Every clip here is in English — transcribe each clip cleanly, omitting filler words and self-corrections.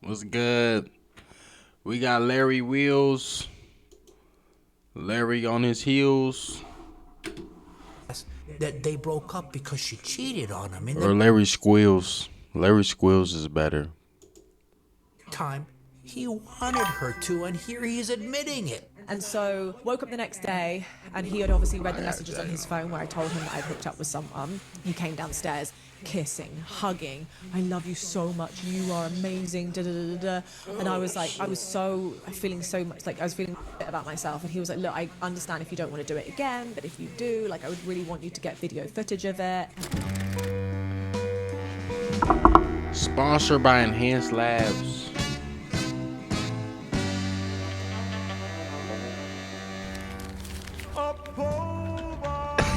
What's good? We got Larry Wheels. Larry on his heels. That they broke up because she cheated on him in Or the Larry Squeals. Larry Squeals is better. time he wanted her to, and here he's admitting it. And so woke up the next day, and he had obviously read the messages on his phone where I told him that I'd hooked up with someone. He came downstairs, kissing, hugging. I love you so much. You are amazing. Da, da, da, da, da. And I was feeling so much like I was feeling shit about myself. And he was like, look, I understand if you don't want to do it again, but if you do, like, I would really want you to get video footage of it. Sponsored by Enhanced Labs.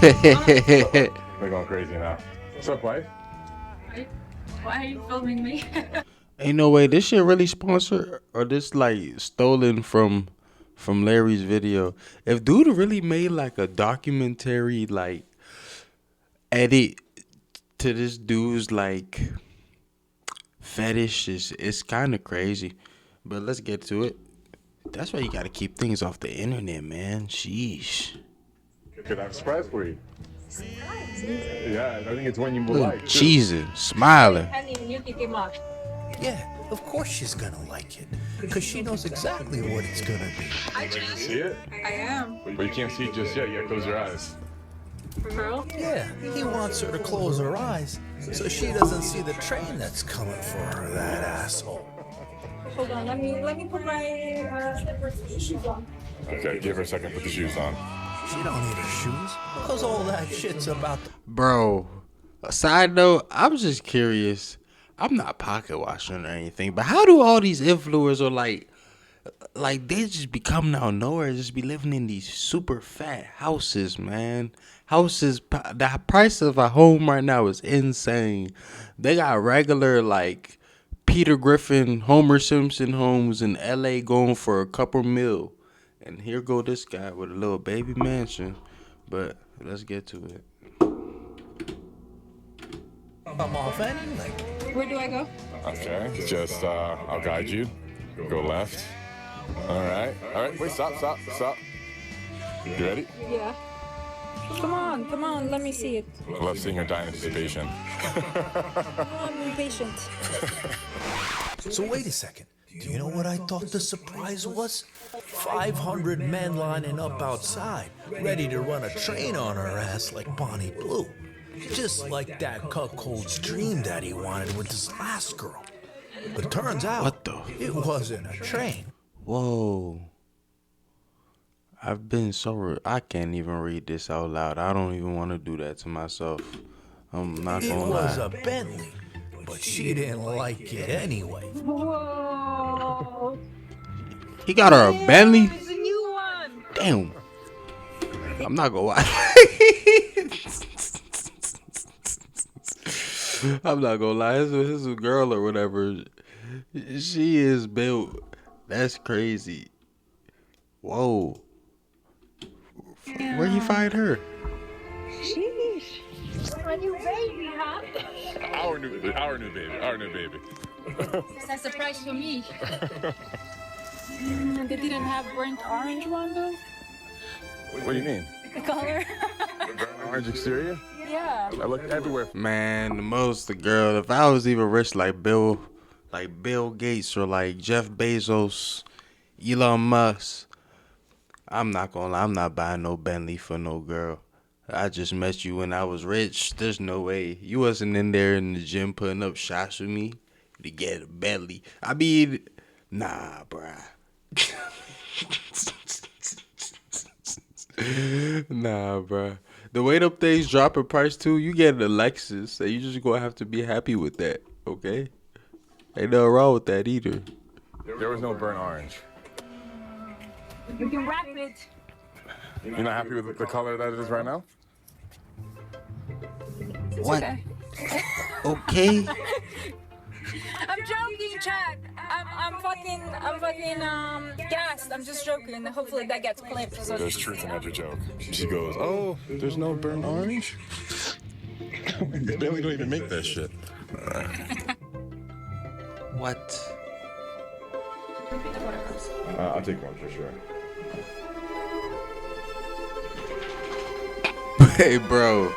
We're going crazy now. What's up, wife? Why are you filming me? Ain't no way this shit really sponsored, or this like stolen from Larry's video. If dude really made like a documentary like edit to this dude's like fetish, it's kind of crazy. But let's get to it. That's why you gotta keep things off the internet, man. Sheesh. Could I have a surprise for you? Yeah, I think it's one you will Look, like. cheesing, smiling. Yeah, of course she's gonna like it, because she knows exactly what it's gonna be. Can you see it? I am. But you can't see it just yet. You gotta close your eyes. For real? Yeah, he wants her to close her eyes so she doesn't see the train that's coming for her, that asshole. Hold on, let me put my shoes on. Okay, give her a second. Put the shoes on. She don't need her shoes, because all that shit's about the Bro, a side note, I'm just curious. I'm not pocket watching or anything, but how do all these influencers like they just be coming out of nowhere, just be living in these super fat houses, man. Houses, the price of a home right now is insane. They got regular like Peter Griffin, Homer Simpson homes in LA going for a couple mil. And here go this guy with a little baby mansion. But let's get to it. come off anyway. Where do I go? Okay, just I'll guide you. Go left. All right. Wait, stop. You ready? Yeah. Come on, let me see it. I love seeing her die in anticipation. I'm impatient. So wait a second. Do you know what I thought the surprise was? 500 men lining up outside, ready to run a train on her ass like Bonnie Blue. Just like that cuckold's dream that he wanted with his last girl. But turns out, What the? it wasn't a train. Whoa. I've been I can't even read this out loud. I don't even want to do that to myself. I'm not It gonna was lie. a Bentley, but she didn't like it anyway. Whoa. He got her a Bentley? It's a new one. Damn. I'm not gonna lie. I'm not gonna lie. His girl or whatever. She is built. That's crazy. Whoa. Where you find her? Sheesh. A new baby, huh? Our new baby. It's a surprise for me. They didn't have burnt orange one though? What do you mean? The color? Orange exterior? Yeah. I looked everywhere. Man, the girl. If I was even rich like Bill Gates or like Jeff Bezos, Elon Musk, I'm not gonna lie, I'm not buying no Bentley for no girl. I just met you when I was rich. There's no way. You wasn't in there in the gym putting up shots with me to get a Bentley. I mean, nah, bruh. Nah, bruh. The way them things drop in price too, you get a Lexus, so you just gonna have to be happy with that, okay? Ain't nothing wrong with that either. There was no burnt orange. You can wrap it. You're not happy with the color that it is right now? What? Okay. Okay. I'm joking, Chad. I'm fucking gassed. I'm just joking. Hopefully that gets clipped. So There's truth in every joke. She goes, oh, there's no burnt orange? Bentley don't even make that shit. What? Pizza water cups. I'll take one for sure. Hey, bro.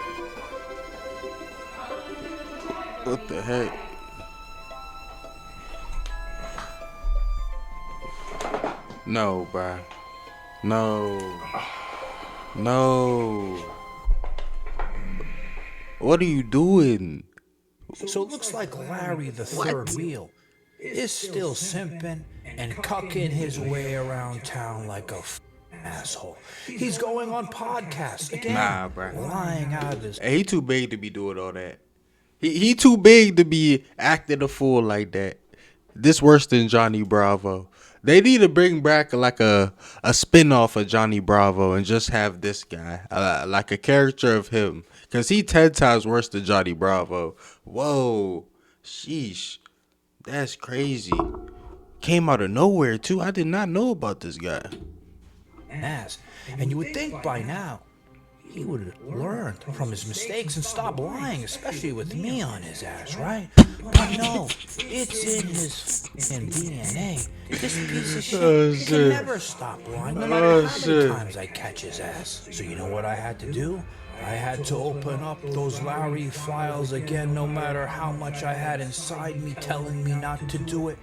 What the heck? No, bro. No. No. What are you doing? So it looks like Larry the third wheel is still simping and cucking his way around town like a asshole. He's going on podcasts again, Nah, bro. lying out of his. Hey, he too big to be doing all that. He too big to be acting a fool like that. This worse than Johnny Bravo. They need to bring back like a spin-off of Johnny Bravo and just have this guy, like a character of him. Because he 10 times worse than Johnny Bravo. Whoa. Sheesh. That's crazy. Came out of nowhere, too. I did not know about this guy. Ass. And you would think by now he would have learned from his mistakes and stopped lying, especially with me on his ass, right? But no, it's in his f***ing DNA. This piece of shit can never stop lying, no matter how many times I catch his ass. So you know what I had to do? I had to open up those Lowry files again, no matter how much I had inside me telling me not to do it.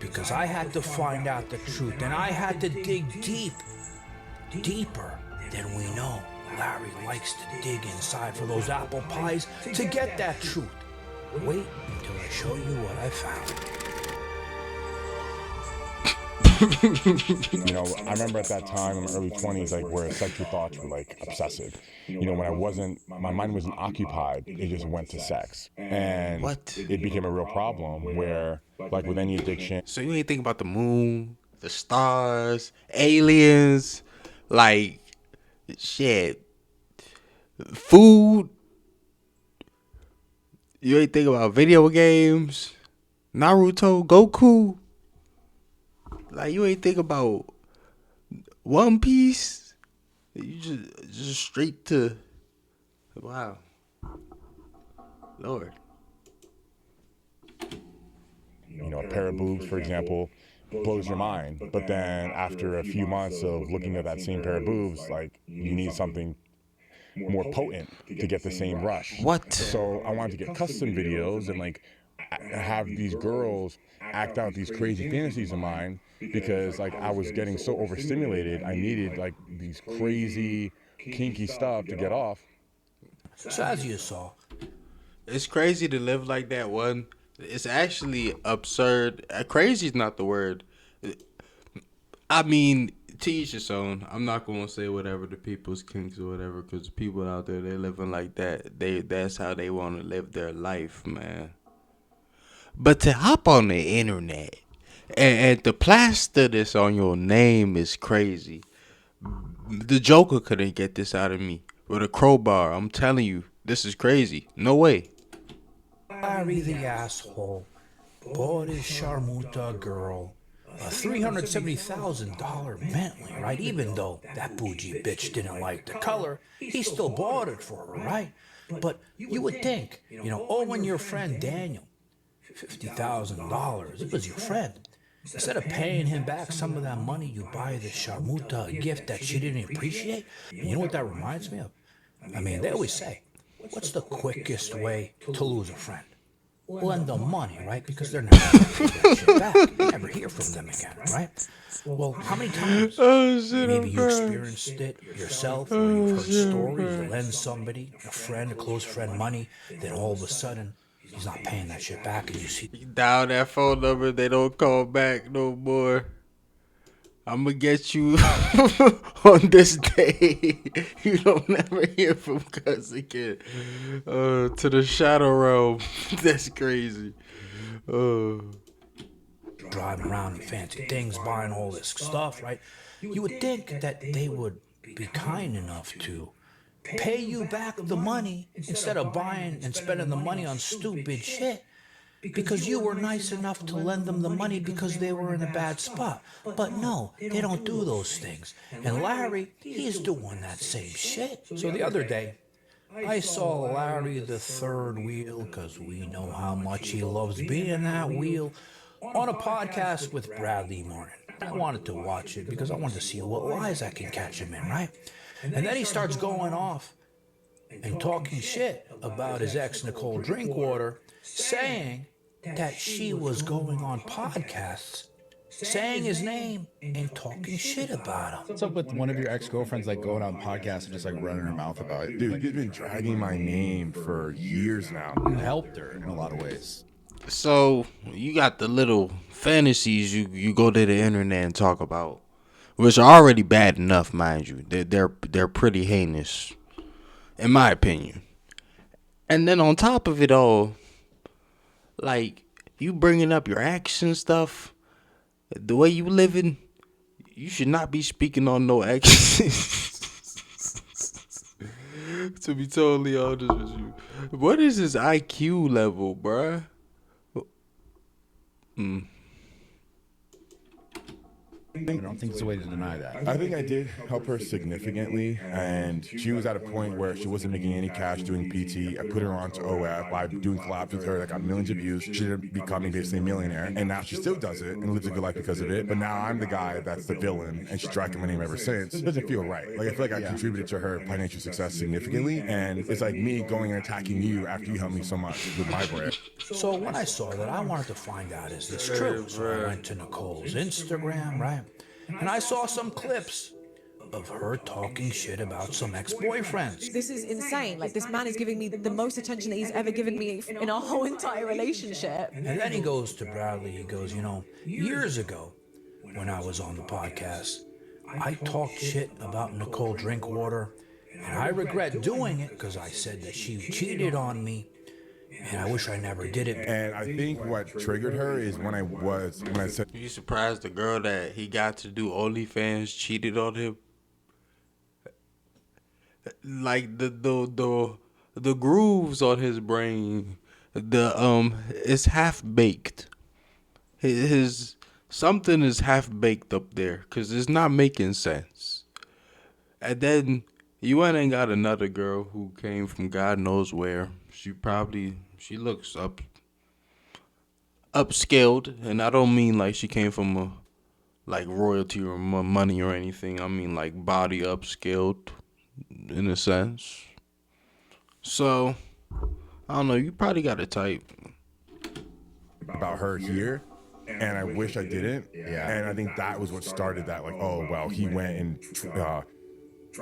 Because I had to find out the truth, and I had to dig deep, deeper than we know. Larry likes to dig inside for those apple pies to get that truth. Wait until I show you what I found. You know, I remember at that time in my early 20s, like where sexual thoughts were like obsessive. You know, when I wasn't, my mind wasn't occupied, it just went to sex. And What? it became a real problem where, like with any addiction, So you ain't think about the moon, the stars, aliens, like, shit, food. You ain't think about video games, Naruto, Goku. Like, you ain't think about One Piece. You just straight to, wow, Lord. you know, a pair of boobs, for example, blows your mind. But then after a few months of looking at that same pair of boobs, like you need something more potent to get the same rush. What? So I wanted to get custom videos and like have these girls act out these crazy fantasies of mine because like I was getting so overstimulated. I needed like these crazy kinky stuff to get off. So as you saw, It's crazy to live like that. One, it's actually absurd. Crazy is not the word. I mean, to each his own. I'm not gonna say whatever the people's kinks or whatever, because people out there, they living like that. That's how they want to live their life, man. But to hop on the internet and to plaster this on your name is crazy. The Joker couldn't get this out of me with a crowbar. I'm telling you, this is crazy. No way. Larry the asshole bought his Sharmuta girl a $370,000 Bentley, right? Even though that bougie bitch didn't like the color, he still bought it for her, right? But you would think, you know, owing your friend Daniel $50,000, it was your friend. Instead of paying him back some of that money, you buy the Sharmuta a gift that she didn't appreciate. And you know what that reminds me of? I mean, they always say, what's the quickest way to lose a friend? Lend them money, right? Because they're never going to pay that shit back. You never hear from them again, right? Well, how many times? Maybe you experienced it yourself, or you've heard stories. You lend somebody, a friend, a close friend, money, then all of a sudden, he's not paying that shit back, and you see. Dial that phone number, they don't call back no more. I'm gonna get you on this day. You don't never hear from Cuz again. To the shadow realm. That's crazy. Driving around in fancy things, buying all this stuff, right? You would think that they would be kind enough to pay you back the money instead of buying and spending the money on stupid shit because you were nice enough to lend them the money because they were in a bad spot. But no, they don't do those things. And Larry, he's doing that same shit. So the other day, I saw Larry the third wheel, because we know how much he loves being that wheel, on a podcast with Bradley Martin. I wanted to watch it because I wanted to see what lies I could catch him in, right? And then he starts going off and talking shit about his ex, Nicole Drinkwater, saying that she was going on podcasts, saying his name and talking shit about him. What's up with one of your ex-girlfriends like going on podcasts and just like running her mouth about it? Dude, you've been dragging my name for years now. You helped her in a lot of ways. So you got the little fantasies you go to the internet and talk about, which are already bad enough, mind you. They're pretty heinous, in my opinion. And then on top of it all, like you bringing up your ex and stuff, the way you living, you should not be speaking on no exes. To be totally honest with you, what is his IQ level, bruh? I don't think it's a way to deny that. I think I did help her significantly, and she was at a point where she wasn't making any cash doing PT. I put her on to OF by doing collabs with her that got millions of views. She ended up becoming basically a millionaire, and now she still does it and lives a good life because of it. But now I'm the guy that's the villain, and she's dragging my name ever since. It doesn't feel right. Like I feel like I contributed to her financial success significantly, and it's like me going and attacking you after you helped me so much with my brand. So when I saw that, I wanted to find out, is this true? So I went to Nicole's Instagram, right? And I saw some clips of her talking shit about some ex-boyfriends. This is insane. Like, this man is giving me the most attention that he's ever given me in our whole entire relationship. And then he goes to Bradley, he goes, years ago, when I was on the podcast, I talked shit about Nicole Drinkwater, and I regret doing it because I said that she cheated on me, and I wish I never did it. And I think what triggered her is when I said, You surprised the girl that he got to do OnlyFans cheated on him? Like the grooves on his brain, it's half baked. His something is half baked up there because it's not making sense. And then you went and got another girl who came from God knows where. She looks upscaled, and I don't mean like she came from a like royalty or money or anything. I mean like body upscaled in a sense. So I don't know. You probably got a type. about her here, and I wish I didn't. Yeah. And I think that was what started that. Like, oh well, he went and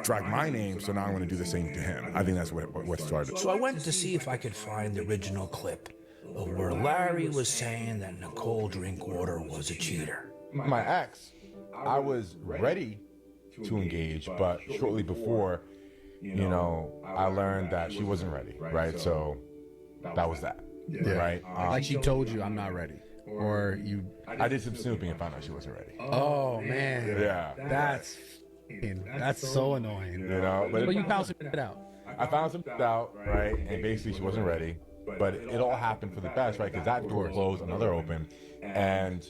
dragged my name, so now I'm going to do the same to him. I think that's what started. So I went to see if I could find the original clip of where Larry was saying that Nicole Drinkwater was a cheater. My ex, I was ready to engage, but shortly before, I learned that she wasn't ready, right? So that was that, right? Like she told you, I'm not ready. Or you... I did some snooping and found out she wasn't ready. Oh, man. Yeah. That's so annoying. But you found some shit out. I found some out, right? And basically she wasn't ready. But it all happened for the best, right? Because that door closed, another open. And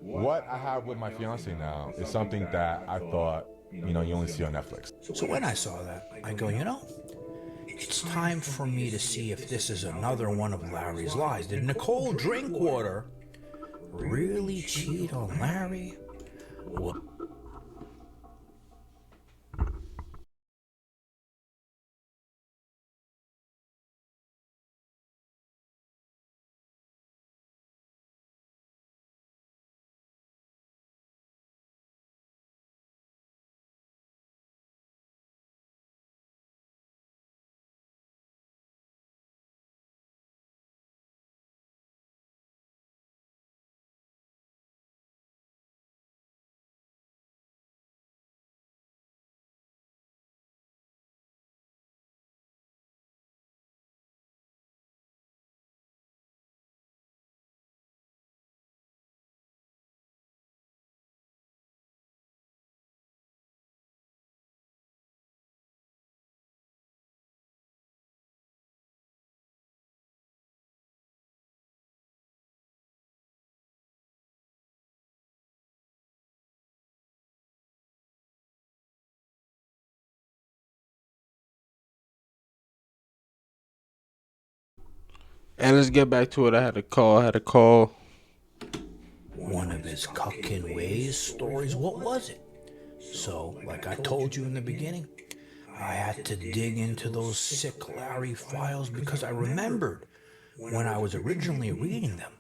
what I have with my fiance now is something that I thought, you only see on Netflix. So when I saw that, I go, it's time for me to see if this is another one of Larry's lies. Did Nicole Drinkwater really cheat on Larry? What? And let's get back to it. I had a call. his cucking ways, stories. What was it? So, like I told you in the beginning, I had to dig into those sick Larry files because I remembered when I was originally reading them,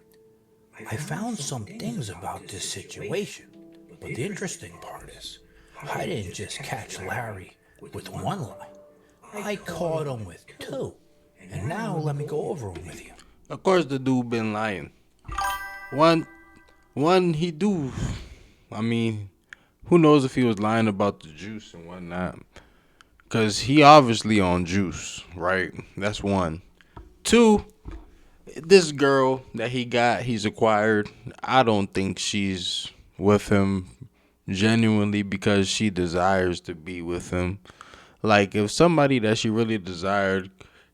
I found some things about this situation. But the interesting part is, I didn't just catch Larry with one lie. I caught him with two. And now let me go over them with you. Of course, the dude been lying. One, he do. I mean, who knows if he was lying about the juice and whatnot? Cause he obviously on juice, right? That's one. Two, this girl that he's acquired. I don't think she's with him genuinely because she desires to be with him. Like if somebody that she really desired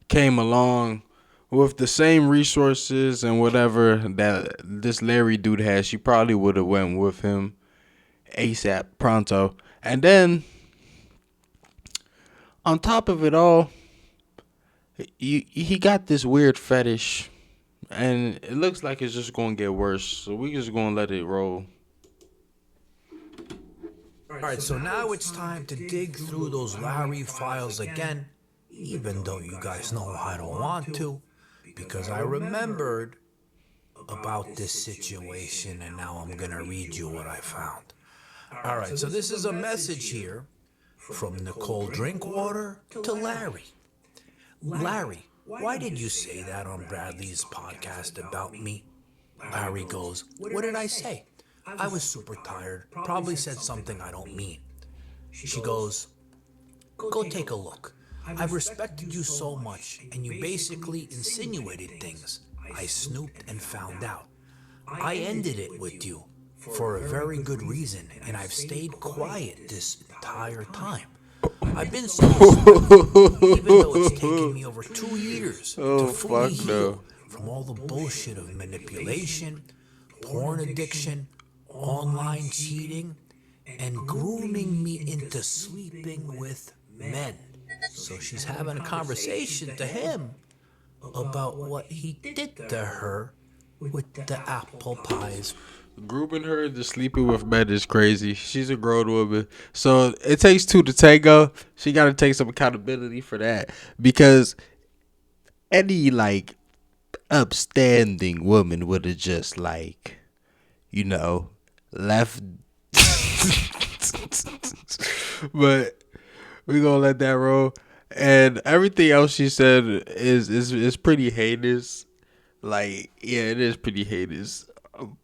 came along with the same resources and whatever that this Larry dude has, she probably would have went with him ASAP pronto. And then on top of it all, he got this weird fetish, and it looks like it's just gonna get worse. So we just gonna let it roll. Alright, so now it's time to dig through those Larry files again, even though you guys know I don't want to, because I remembered about this situation and now I'm gonna read you what I found. Alright, so this is a message here from Nicole Drinkwater to Larry. Larry, why did you say that on Bradley's podcast about me? Larry goes, what did I say? I was super tired, probably said something I don't mean. She goes, go take a look. I've respected you so much, and you basically insinuated things. I snooped and found out. I ended it with you for a very good reason, and I've stayed quiet this entire time. I've been so respectful, even though it's taken me over 2 years to fully heal from all the bullshit of manipulation, porn addiction, online cheating, and grooming me into sleeping with men. So she's having a conversation to him about what he did to her with the apple pies. Grouping her to sleeping with men is crazy. She's a grown woman. So it takes two to tango. She got to take some accountability for that. Because any, like, upstanding woman would have just, like, you know, left. But we going to let that roll. And everything else she said is pretty heinous. Like, yeah, it is pretty heinous.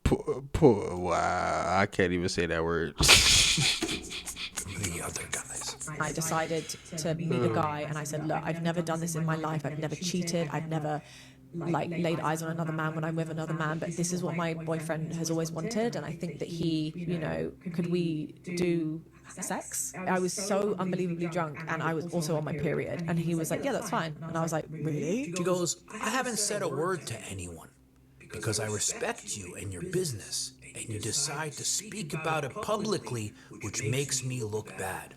Poor, wow, I can't even say that word. The other guys. I decided to meet a guy, and I said, look, I've never done this in my life. I've never cheated. I've never like laid eyes on another man when I'm with another man, but this is what my boyfriend has always wanted, and I think that he, you know, could we do sex? I was so unbelievably drunk, and I was also on my period, and he was like, yeah, that's fine. And I was like, really? She goes, I haven't said a word to anyone because I respect you and your business, and you decide to speak about it publicly, which makes me look bad.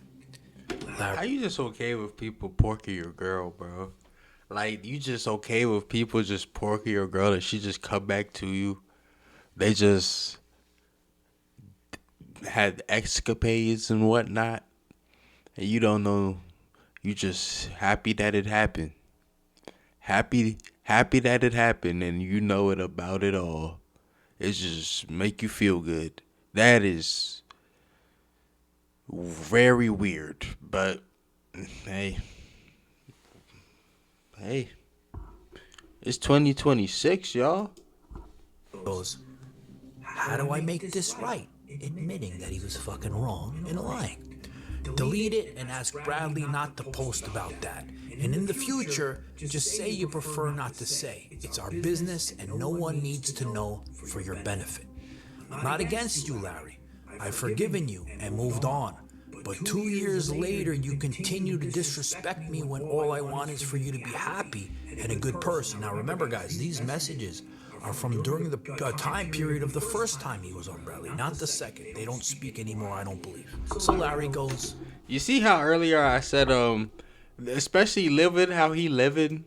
Are you just okay with people porking your girl, bro? Like, you just okay with people just porking your girl and she just come back to you? They just had escapades and whatnot, and you don't know. You just happy that it happened. Happy that it happened, and you know it about it all. It just make you feel good. That is very weird, but hey, it's 2026, y'all. Goes, how do I make this right? Admitting that he was fucking wrong and lying. Delete it and ask Bradley not to post about that. And in the future, just say you prefer not to say. It's our business and no one needs to know for your benefit. I'm not against you, Larry. I've forgiven you and moved on. But 2 years later, you continue to disrespect me when all I want is for you to be happy and a good person. Now remember, guys, these messages are from during the time period of the first time he was on Bradley, not the second. They don't speak anymore, I don't believe. So Larry goes, You see how earlier I said, especially living how he living,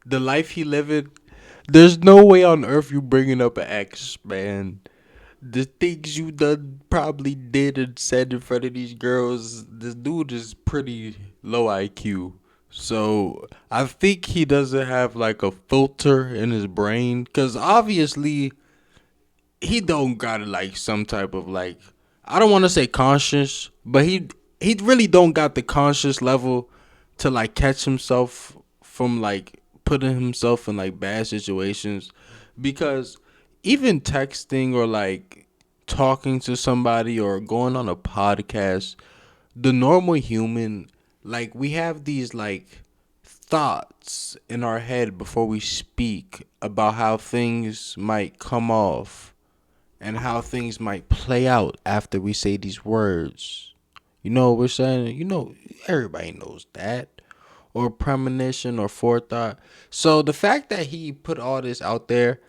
the life he living, there's no way on earth you bringing up an ex, man. the things you done probably did and said in front of these girls, this dude is pretty low IQ. So I think he doesn't have like a filter in his brain, cause obviously he don't got like some type of like, I don't want to say conscious, but he really don't got the conscious level to like catch himself from like putting himself in like bad situations, because even texting or like talking to somebody or going on a podcast, the normal human, like we have these like thoughts in our head before we speak about how things might come off and how things might play out after we say these words. You know what we're saying? You know, everybody knows that. Or premonition or forethought. So the fact that he put all this out there,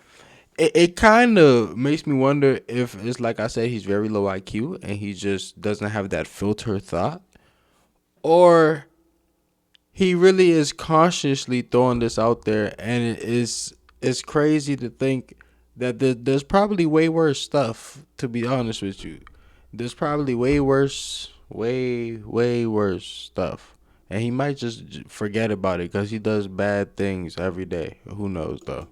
it kind of makes me wonder if it's like I said, he's very low IQ and he just doesn't have that filter thought. Or he really is consciously throwing this out there, and it's crazy to think that there's probably way worse stuff. To be honest with you, there's probably way worse stuff, and he might just forget about it because he does bad things every day. Who knows though?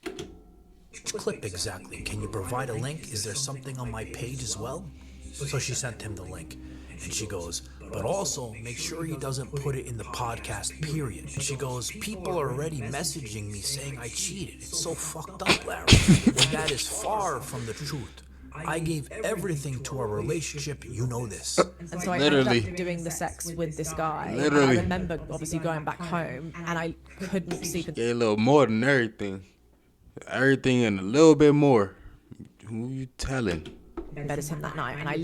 Which clip exactly? Can you provide a link? Is there something on my page as well? So she sent him the link. And she goes, but also make sure he doesn't put it in the podcast, period. And she goes, people are already messaging me saying I cheated. It's so fucked up, Larry. And that is far from the truth. I gave everything to our relationship. You know this. And so I Literally. ended up doing the sex with this guy. Literally. And I remember obviously going back home and I couldn't sleep. Yeah, a little more than everything. Everything and a little bit more. Who you telling? In bed as him that night, and I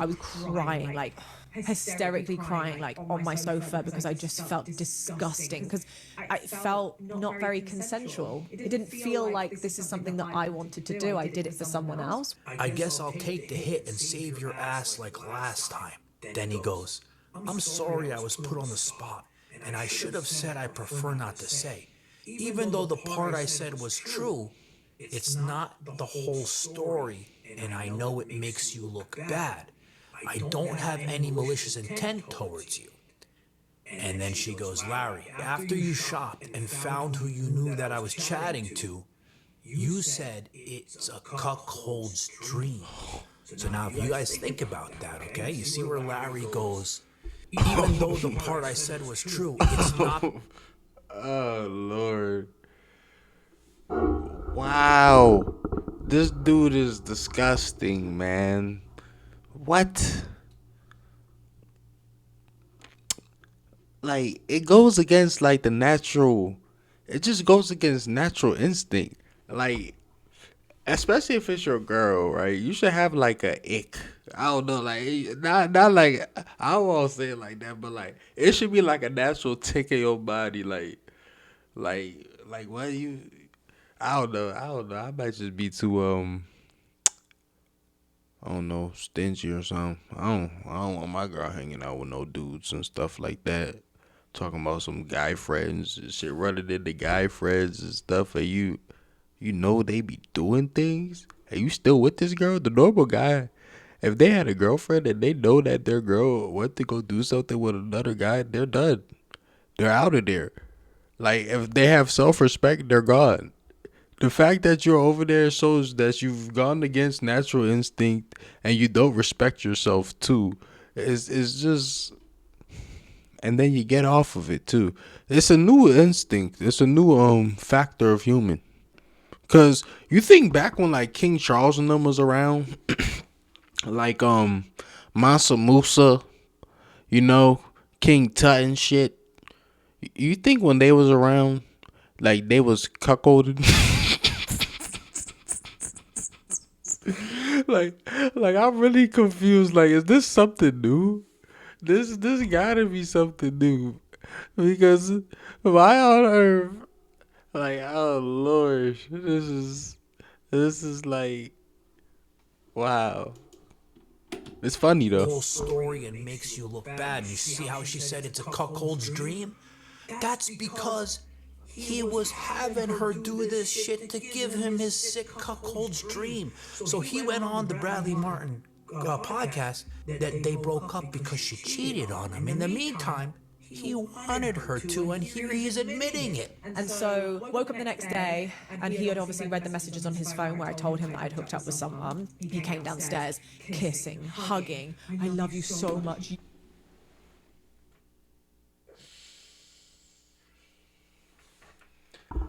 was crying, like hysterically crying, like on my sofa, because I just felt disgusting, because I felt not very consensual. It didn't feel like this is something that I wanted to do. I did it for someone else. I guess I'll take the hit and save your ass like last time. Then he goes, I'm sorry I was put on the spot, and I should have said I prefer not to say. Even though the part I said was true, it's not the whole story, and I know it makes you look bad. I don't have any malicious intent towards you. And then she goes, Larry, after you shopped and found who you knew that I was chatting to, you said it's a cuckold's dream. So now if you guys think about that, okay, you see where Larry goes, even though the part I said was true, it's not. Oh Lord. Wow. This dude is disgusting, man. What? Like, it goes against like the natural, it just goes against natural instinct. Like, especially if it's your girl, right? You should have like a ick. I don't know, like not like, I won't say it like that, but like it should be like a natural tick in your body, like what you. I don't know. I might just be too I don't know, stingy or something. I don't want my girl hanging out with no dudes and stuff like that. Talking about some guy friends and shit, running into guy friends and stuff, and you know they be doing things, and you still with this girl. The normal guy, if they had a girlfriend and they know that their girl went to go do something with another guy, they're done. They're out of there. Like, if they have self-respect, they're gone. The fact that you're over there shows that you've gone against natural instinct and you don't respect yourself too. It's just, and then you get off of it too. It's a new instinct. It's a new factor of human. Cause you think back when like King Charles and them was around, like Mansa Musa, you know, King Tut and shit. You think when they was around, like they was cuckolded? like I'm really confused. Like, is this something new? This gotta be something new, because why on earth? Like, oh Lord, this is like, wow. It's funny though. Whole story and makes you look bad. You see how she said it's a cuckold's dream? That's because he was having her do this shit to give him his sick cuckold's dream. So he went on the Bradley Martin podcast that they broke up because she cheated on him. In the meantime, he wanted her to, and here he's admitting it. And so woke up the next day, and he had obviously read the messages on his phone where I told him that I'd hooked up with someone. He came downstairs, kissing, hugging. I love you so much.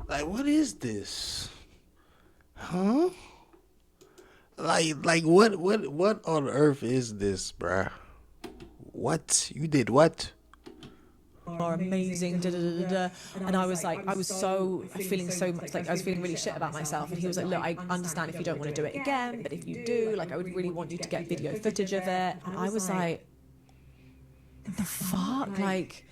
Like, what is this? Huh? Like what on earth is this, bruh? What? You did what? Are amazing, da, da, da, da, da. And I was like, I was feeling so much like I was feeling really shit about myself. And he was like, look, I understand if you don't want to do it again, but if you do, like, I would really want you to get video footage of it. And I was like, the fuck? Like,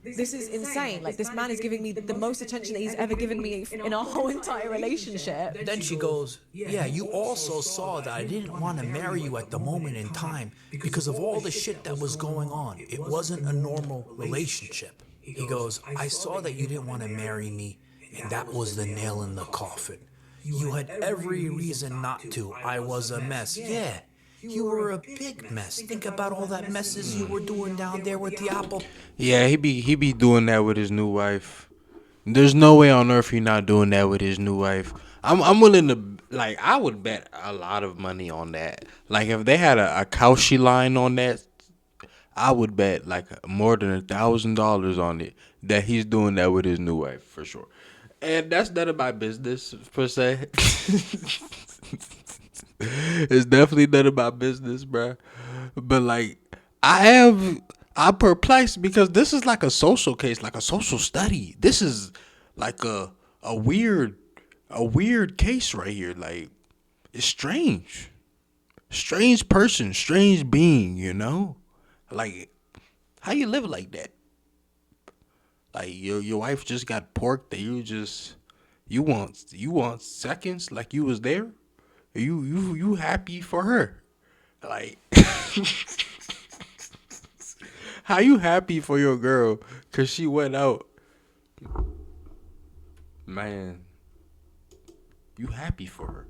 this is insane. Like, this man is giving me the most attention that he's ever given me in our whole entire relationship. Then she goes, yeah, you also saw that I didn't want to marry you at the moment in time because of all the shit that was going on. It wasn't a normal relationship. He goes, I saw that you didn't want to marry me, and that was the nail in the coffin. You had every reason not to. I was a mess. Yeah, you were a big mess. Think about all that messes you were doing down there with the apple. Yeah, he be doing that with his new wife. There's no way on earth he not doing that with his new wife. I'm willing to, like, I would bet a lot of money on that. Like, if they had a Cauchy line on that, I would bet like more than $1,000 on it that he's doing that with his new wife for sure. And that's none of my business per se. It's definitely none of my business, bruh. But like, I'm perplexed because this is like a social case, like a social study. This is like a weird case right here. Like, it's strange. Strange person, strange being, you know? Like, how you live like that? Like, your wife just got porked and you want seconds like you was there? You happy for her? Like, how you happy for your girl cuz she went out? Man, you happy for her.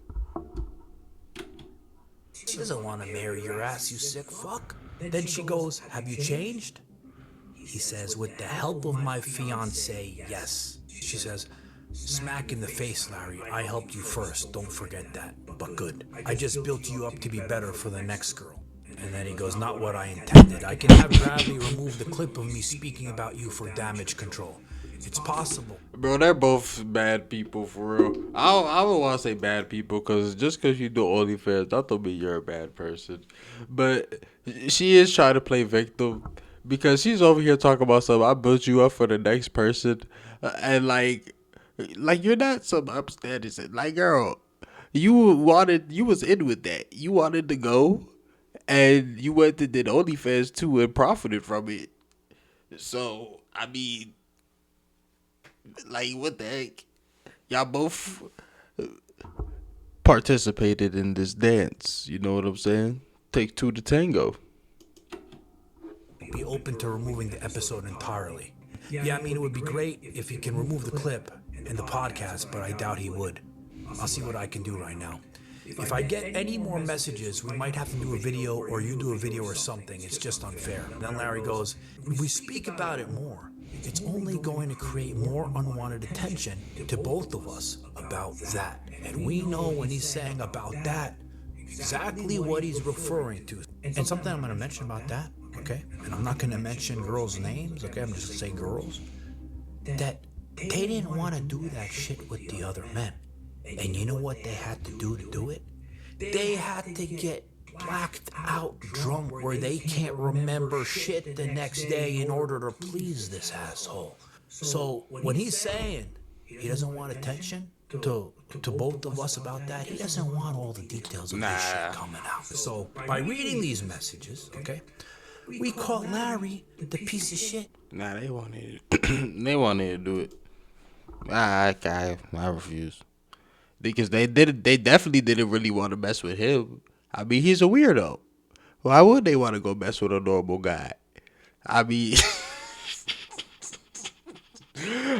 She doesn't want to marry your ass, you sick fuck. Then she goes, have you changed? He says, with the help of my fiancé, yes. She says, smack in the face, Larry. I helped you first. Don't forget that. But good. I just built you up to be better for the next girl. And then he goes, not what I intended. I can have Bradley remove the clip of me speaking about you for damage control. It's possible. Bro, they're both bad people for real. I don't want to say bad people because just because you do OnlyFans, that don't mean you're a bad person. But she is trying to play victim because she's over here talking about something. I built you up for the next person, and like you're not some upstanding. Like, girl, you was in with that. You wanted to go, and you went and did OnlyFans too and profited from it. So I mean, like, what the heck? Y'all both participated in this dance. You know what I'm saying? Take two to tango. Be open to removing the episode entirely. Yeah, I mean, it would be great if he can remove the clip and the podcast, but I doubt he would. I'll see what I can do right now. If I get any more messages, we might have to do a video or you do a video or something. It's just unfair. And then Larry goes, if we speak about it more, it's only going to create more unwanted attention to both of us about that. And we know when he's saying about that, exactly what he's referring to. And something I'm going to mention about that, okay? And I'm not going to mention girls' names, okay? I'm just going to say girls. That they didn't want to do that shit with the other men. And you know what they had to do it? They had to get blacked out drunk where they can't remember shit the next day in order to please this asshole. So when he's saying he doesn't want attention to both of us about that, he doesn't want all the details of this shit coming out. So by reading these messages, okay, we call Larry the piece of shit. Nah, they wanted to do it. I refuse. Because they definitely didn't really want to mess with him. I mean, he's a weirdo. Why would they want to go mess with a normal guy? I mean,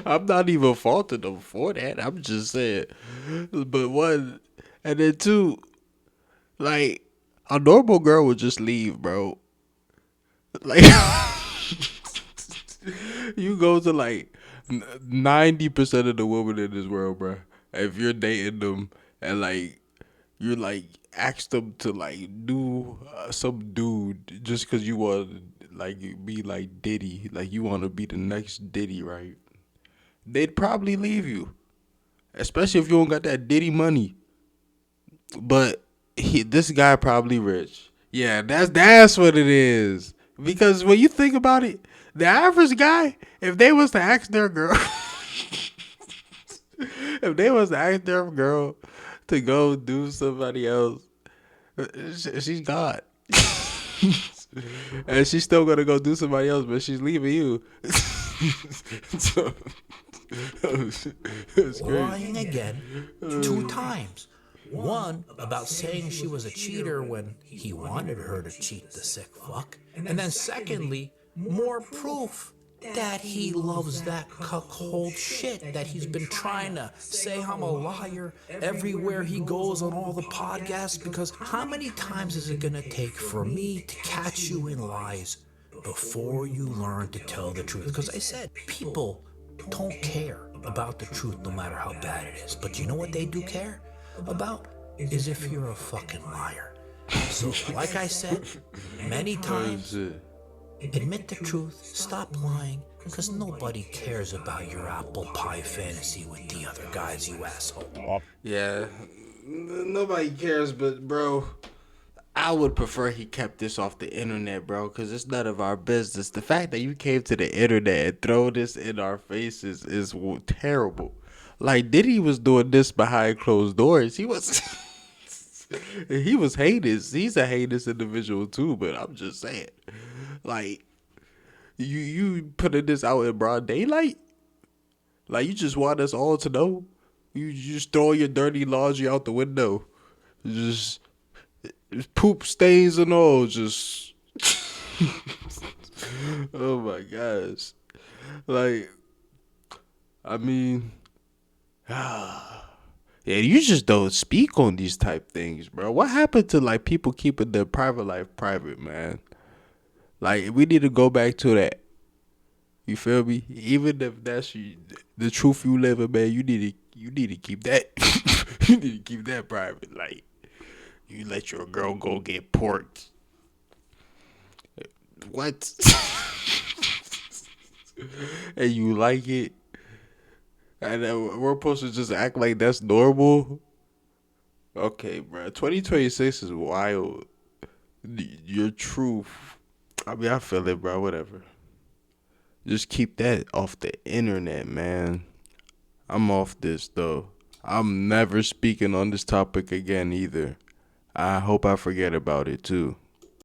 I'm not even faulting them for that. I'm just saying. But one, and then two, like a normal girl would just leave, bro. Like you go to like 90% of the women in this world, bro. If you're dating them and like you like ask them to like do some dude just because you want to like be like Diddy, like you want to be the next Diddy, right? They'd probably leave you, especially if you don't got that Diddy money. But this guy probably rich. Yeah, that's what it is. Because when you think about it, the average guy, if they was to ask their girl, if they was to ask their girl to go do somebody else, she's God. And she's still gonna go do somebody else, but she's leaving you. So, it's crazy. Lying again 2 times. One about saying she was a cheater when he wanted her to cheat, the sick fuck. And then secondly, more proof that he loves that cuckold shit, that he's been trying to say I'm a liar everywhere he goes on all the podcasts, because how many times is it gonna take for me to catch you in lies before you learn to tell the truth? Because I said, people don't care about the truth no matter how bad it is. But you know what they do care about? Is if you're a fucking liar. So, like I said many times, admit the truth, stop lying, because nobody cares about your apple pie fantasy with the other guys, you asshole. Yeah, nobody cares, but bro, I would prefer he kept this off the internet, bro, because it's none of our business. The fact that you came to the internet and throw this in our faces is terrible. Like Diddy was doing this behind closed doors. He was, he was heinous. He's a heinous individual too. But I'm just saying, like you putting this out in broad daylight, like you just want us all to know. You just throw your dirty laundry out the window. Just poop stains and all. Just oh my gosh. Like I mean, yeah, you just don't speak on these type things, bro. What happened to like people keeping their private life private, man? Like we need to go back to that. You feel me? Even if that's the truth you live in, man, you need to keep that. You need to keep that private. Like you let your girl go get porked. What? And you like it? And we're supposed to just act like that's normal? Okay, bro. 2026 is wild. Your truth. I mean, I feel it, bro. Whatever. Just keep that off the internet, man. I'm off this, though. I'm never speaking on this topic again, either. I hope I forget about it, too.